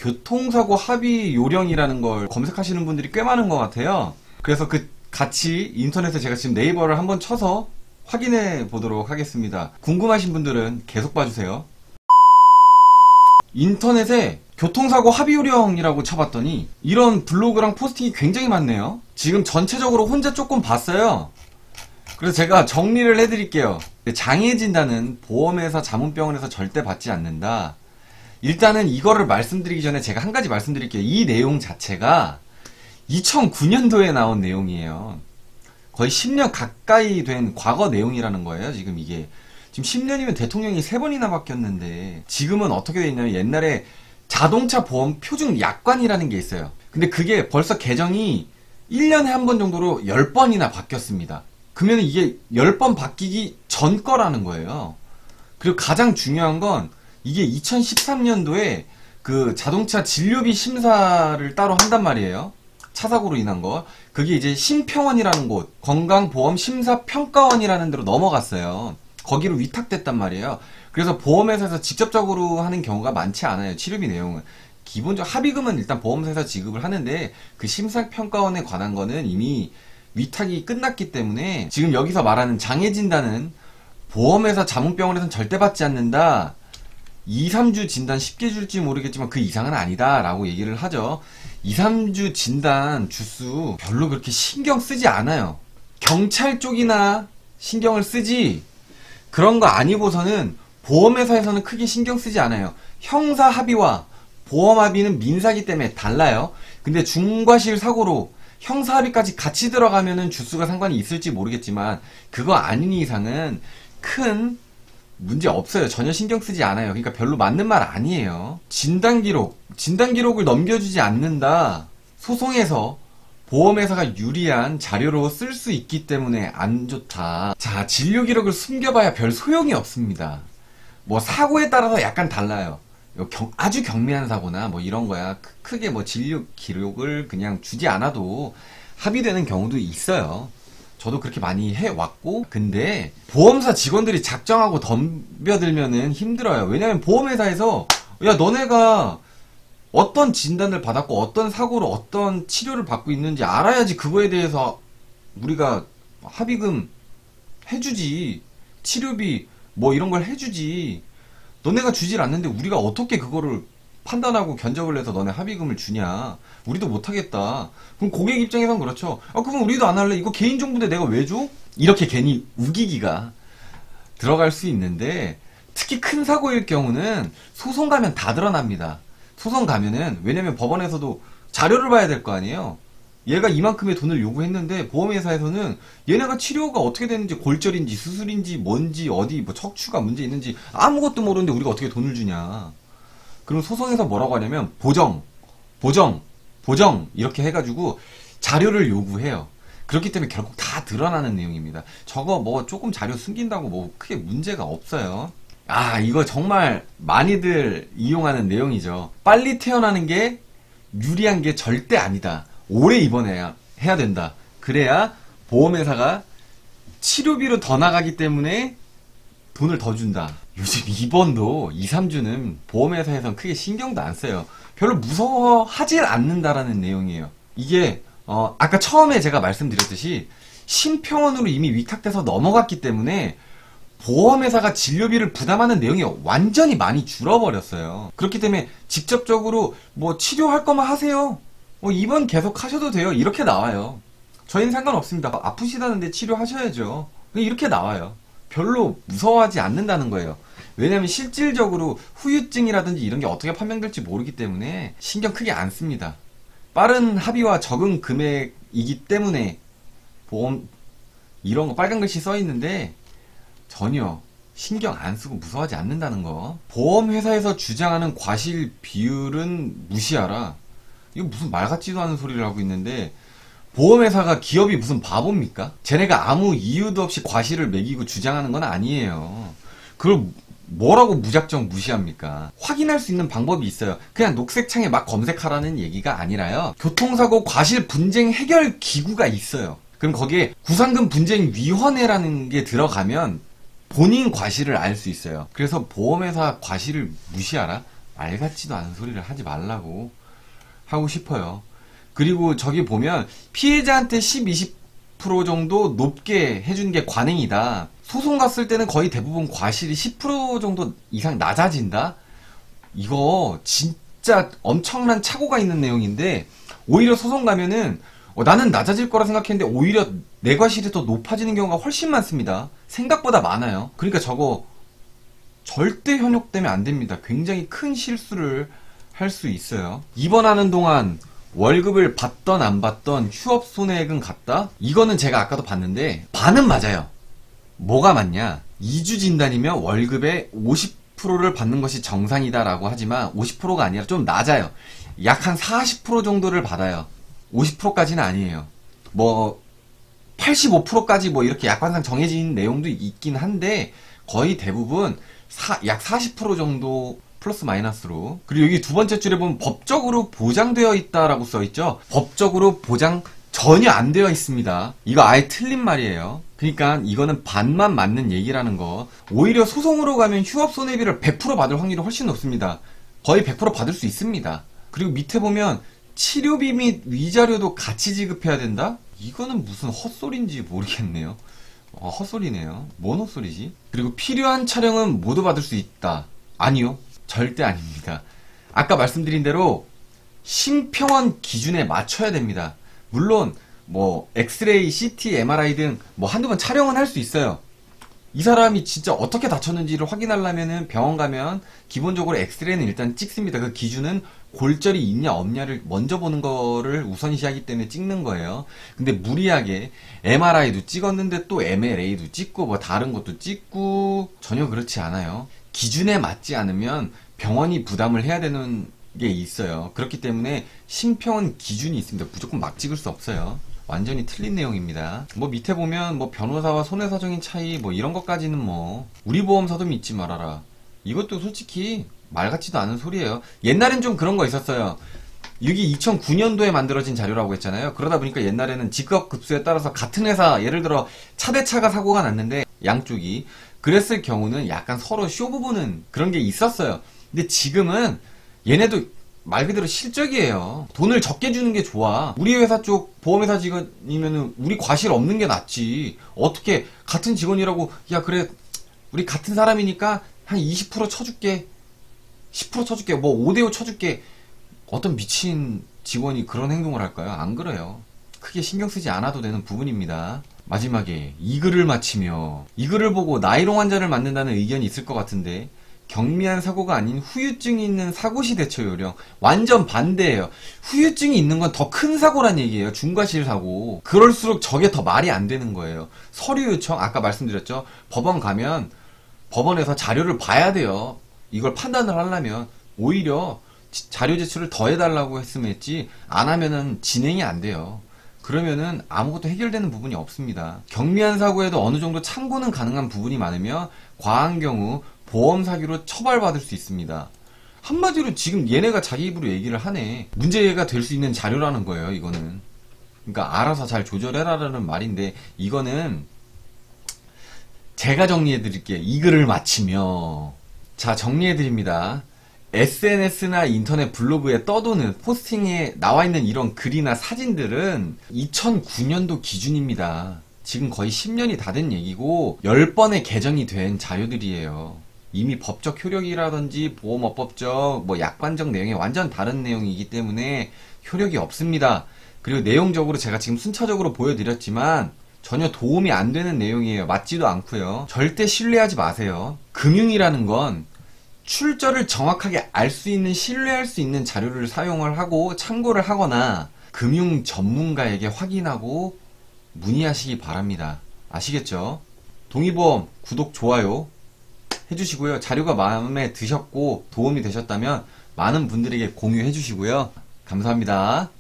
교통사고 합의 요령이라는 걸 검색하시는 분들이 꽤 많은 것 같아요. 그래서 같이 인터넷에 제가 지금 네이버를 한번 쳐서 확인해 보도록 하겠습니다. 궁금하신 분들은 계속 봐주세요. 인터넷에 교통사고 합의 요령이라고 쳐봤더니 이런 블로그랑 포스팅이 굉장히 많네요. 지금 전체적으로 혼자 조금 봤어요. 그래서 제가 정리를 해드릴게요. 장애 진단은 보험회사 자문병원에서 절대 받지 않는다. 일단은 이거를 말씀드리기 전에 제가 한 가지 말씀드릴게요. 이 내용 자체가 2009년도에 나온 내용이에요. 거의 10년 가까이 된 과거 내용이라는 거예요. 지금 이게 지금 10년이면 대통령이 3번이나 바뀌었는데 지금은 어떻게 돼 있냐면 옛날에 자동차 보험 표준 약관이라는 게 있어요. 근데 그게 벌써 개정이 1년에 한 번 정도로 10번이나 바뀌었습니다. 그러면 이게 10번 바뀌기 전 거라는 거예요. 그리고 가장 중요한 건 이게 2013년도에 그 자동차 진료비 심사를 따로 한단 말이에요. 차 사고로 인한 거. 그게 이제 심평원이라는 곳, 건강보험심사평가원이라는 데로 넘어갔어요. 거기로 위탁됐단 말이에요. 그래서 보험회사에서 직접적으로 하는 경우가 많지 않아요. 치료비 내용은. 기본적 합의금은 일단 보험회사에서 지급을 하는데 그 심사평가원에 관한 거는 이미 위탁이 끝났기 때문에 지금 여기서 말하는 장애진단은 보험회사 자문병원에서는 절대 받지 않는다. 2, 3주 진단 쉽게 줄지 모르겠지만 그 이상은 아니다 라고 얘기를 하죠. 2, 3주 진단 주수 별로 그렇게 신경 쓰지 않아요. 경찰 쪽이나 신경을 쓰지 그런 거 아니고서는 보험회사에서는 크게 신경 쓰지 않아요. 형사 합의와 보험 합의는 민사기 때문에 달라요. 근데 중과실 사고로 형사 합의까지 같이 들어가면은 주수가 상관이 있을지 모르겠지만 그거 아닌 이상은 큰 문제 없어요. 전혀 신경 쓰지 않아요. 그러니까 별로 맞는 말 아니에요. 진단기록을 넘겨주지 않는다. 소송에서 보험회사가 유리한 자료로 쓸 수 있기 때문에 안 좋다. 자, 진료기록을 숨겨봐야 별 소용이 없습니다. 뭐 사고에 따라서 약간 달라요. 아주 경미한 사고나 뭐 이런 거야 크게 뭐 진료기록을 그냥 주지 않아도 합의되는 경우도 있어요. 저도 그렇게 많이 해왔고, 근데 보험사 직원들이 작정하고 덤벼들면은 힘들어요. 왜냐면 보험회사에서 야 너네가 어떤 진단을 받았고 어떤 사고로 어떤 치료를 받고 있는지 알아야지 그거에 대해서 우리가 합의금 해주지, 치료비 뭐 이런 걸 해주지. 너네가 주질 않는데 우리가 어떻게 그거를 판단하고 견적을 내서 너네 합의금을 주냐. 우리도 못하겠다. 그럼 고객 입장에선 그렇죠. 그럼 우리도 안 할래. 이거 개인정보인데 내가 왜 줘? 이렇게 괜히 우기기가 들어갈 수 있는데, 특히 큰 사고일 경우는 소송 가면 다 드러납니다. 소송 가면은, 왜냐면 법원에서도 자료를 봐야 될 거 아니에요. 얘가 이만큼의 돈을 요구했는데 보험회사에서는 얘네가 치료가 어떻게 되는지, 골절인지 수술인지 뭔지 어디 뭐 척추가 문제 있는지 아무것도 모르는데 우리가 어떻게 돈을 주냐. 그럼 소송에서 뭐라고 하냐면 보정 이렇게 해가지고 자료를 요구해요. 그렇기 때문에 결국 다 드러나는 내용입니다. 저거 뭐 조금 자료 숨긴다고 뭐 크게 문제가 없어요. 이거 정말 많이들 이용하는 내용이죠. 빨리 태어나는 게 유리한 게 절대 아니다. 오래 입원해야 해야 된다. 그래야 보험회사가 치료비로 더 나가기 때문에 돈을 더 준다. 요즘 입원도 2, 3주는 보험회사에선 크게 신경도 안 써요. 별로 무서워하질 않는다라는 내용이에요. 이게 아까 처음에 제가 말씀드렸듯이 심평원으로 이미 위탁돼서 넘어갔기 때문에 보험회사가 진료비를 부담하는 내용이 완전히 많이 줄어버렸어요. 그렇기 때문에 직접적으로 뭐 치료할 거면 하세요. 입원 계속 하셔도 돼요. 이렇게 나와요. 저희는 상관없습니다. 아프시다는데 치료하셔야죠. 이렇게 나와요. 별로 무서워하지 않는다는 거예요. 왜냐면 실질적으로 후유증이라든지 이런 게 어떻게 판명될지 모르기 때문에 신경 크게 안 씁니다. 빠른 합의와 적은 금액이기 때문에 보험 이런 거 빨간 글씨 써 있는데 전혀 신경 안 쓰고 무서워하지 않는다는 거. 보험회사에서 주장하는 과실 비율은 무시하라. 이거 무슨 말 같지도 않은 소리를 하고 있는데, 보험회사가 기업이 무슨 바보입니까? 쟤네가 아무 이유도 없이 과실을 매기고 주장하는 건 아니에요. 그걸 뭐라고 무작정 무시합니까? 확인할 수 있는 방법이 있어요. 그냥 녹색창에 막 검색하라는 얘기가 아니라요. 교통사고 과실 분쟁 해결 기구가 있어요. 그럼 거기에 구상금 분쟁 위원회라는 게 들어가면 본인 과실을 알 수 있어요. 그래서 보험회사 과실을 무시하라? 말 같지도 않은 소리를 하지 말라고 하고 싶어요. 그리고 저기 보면 피해자한테 10, 20% 정도 높게 해준 게 관행이다. 소송 갔을 때는 거의 대부분 과실이 10% 정도 이상 낮아진다? 이거 진짜 엄청난 착오가 있는 내용인데, 오히려 소송 가면은 나는 낮아질 거라 생각했는데 오히려 내 과실이 더 높아지는 경우가 훨씬 많습니다. 생각보다 많아요. 그러니까 저거 절대 현혹되면 안 됩니다. 굉장히 큰 실수를 할 수 있어요. 입원하는 동안 월급을 받던 안 받던 휴업 손해액은 같다? 이거는 제가 아까도 봤는데 반은 맞아요. 뭐가 맞냐? 2주 진단이면 월급의 50%를 받는 것이 정상이다라고 하지만 50%가 아니라 좀 낮아요. 약 한 40% 정도를 받아요. 50%까지는 아니에요. 뭐 85%까지 뭐 이렇게 약관상 정해진 내용도 있긴 한데 거의 대부분 약 40% 정도 플러스 마이너스로. 그리고 여기 두 번째 줄에 보면 법적으로 보장되어 있다라고 써있죠. 법적으로 보장 전혀 안 되어 있습니다. 이거 아예 틀린 말이에요. 그러니까 이거는 반만 맞는 얘기라는 거. 오히려 소송으로 가면 휴업 손해비를 100% 받을 확률이 훨씬 높습니다. 거의 100% 받을 수 있습니다. 그리고 밑에 보면 치료비 및 위자료도 같이 지급해야 된다? 이거는 무슨 헛소리인지 모르겠네요. 헛소리네요. 뭔 헛소리지? 그리고 필요한 촬영은 모두 받을 수 있다. 아니요. 절대 아닙니다. 아까 말씀드린 대로 심평원 기준에 맞춰야 됩니다. 물론 뭐 엑스레이, CT, MRI 등 뭐 한두 번 촬영은 할 수 있어요. 이 사람이 진짜 어떻게 다쳤는지를 확인하려면은 병원 가면 기본적으로 엑스레이는 일단 찍습니다. 그 기준은 골절이 있냐 없냐를 먼저 보는 거를 우선시하기 때문에 찍는 거예요. 근데 무리하게 MRI도 찍었는데 또 MLA도 찍고 뭐 다른 것도 찍고 전혀 그렇지 않아요. 기준에 맞지 않으면 병원이 부담을 해야 되는 게 있어요. 그렇기 때문에 심평원 기준이 있습니다. 무조건 막 찍을 수 없어요. 완전히 틀린 내용입니다. 뭐 밑에 보면 뭐 변호사와 손해사정인 차이 뭐 이런 것까지는 뭐 우리 보험사도 믿지 말아라. 이것도 솔직히 말 같지도 않은 소리예요. 옛날엔 좀 그런 거 있었어요. 이게 2009년도에 만들어진 자료라고 했잖아요. 그러다 보니까 옛날에는 직업급수에 따라서 같은 회사, 예를 들어 차 대 차가 사고가 났는데 양쪽이 그랬을 경우는 약간 서로 쇼 부분은 그런 게 있었어요. 근데 지금은 얘네도 말 그대로 실적이에요. 돈을 적게 주는 게 좋아. 우리 회사 쪽 보험회사 직원이면은 우리 과실 없는 게 낫지. 어떻게 같은 직원이라고 야 그래 우리 같은 사람이니까 한 20% 쳐줄게. 10% 쳐줄게. 뭐 5대5 쳐줄게. 어떤 미친 직원이 그런 행동을 할까요? 안 그래요. 크게 신경 쓰지 않아도 되는 부분입니다. 마지막에 이 글을 마치며 이 글을 보고 나이롱 환자를 만든다는 의견이 있을 것 같은데 경미한 사고가 아닌 후유증이 있는 사고시 대처 요령 완전 반대예요. 후유증이 있는 건 더 큰 사고란 얘기예요. 중과실 사고. 그럴수록 저게 더 말이 안 되는 거예요. 서류 요청 아까 말씀드렸죠. 법원 가면 법원에서 자료를 봐야 돼요. 이걸 판단을 하려면 오히려 자료 제출을 더 해달라고 했으면 했지 안 하면은 진행이 안 돼요. 그러면은 아무것도 해결되는 부분이 없습니다. 경미한 사고에도 어느 정도 참고는 가능한 부분이 많으며 과한 경우 보험 사기로 처벌받을 수 있습니다. 한마디로 지금 얘네가 자기 입으로 얘기를 하네. 문제가 될 수 있는 자료라는 거예요, 이거는. 그러니까 알아서 잘 조절해라라는 말인데 이거는 제가 정리해드릴게요. 이 글을 마치며 자 정리해드립니다. SNS나 인터넷 블로그에 떠도는 포스팅에 나와있는 이런 글이나 사진들은 2009년도 기준입니다. 지금 거의 10년이 다 된 얘기고 10번의 개정이 된 자료들이에요. 이미 법적 효력이라든지 보험업법적 뭐 약관적 내용이 완전 다른 내용이기 때문에 효력이 없습니다. 그리고 내용적으로 제가 지금 순차적으로 보여드렸지만 전혀 도움이 안 되는 내용이에요. 맞지도 않고요. 절대 신뢰하지 마세요. 금융이라는 건 출처를 정확하게 알 수 있는 신뢰할 수 있는 자료를 사용을 하고 참고를 하거나 금융 전문가에게 확인하고 문의하시기 바랍니다. 아시겠죠? 동의보험 구독 좋아요 해주시고요. 자료가 마음에 드셨고 도움이 되셨다면 많은 분들에게 공유해 주시고요. 감사합니다.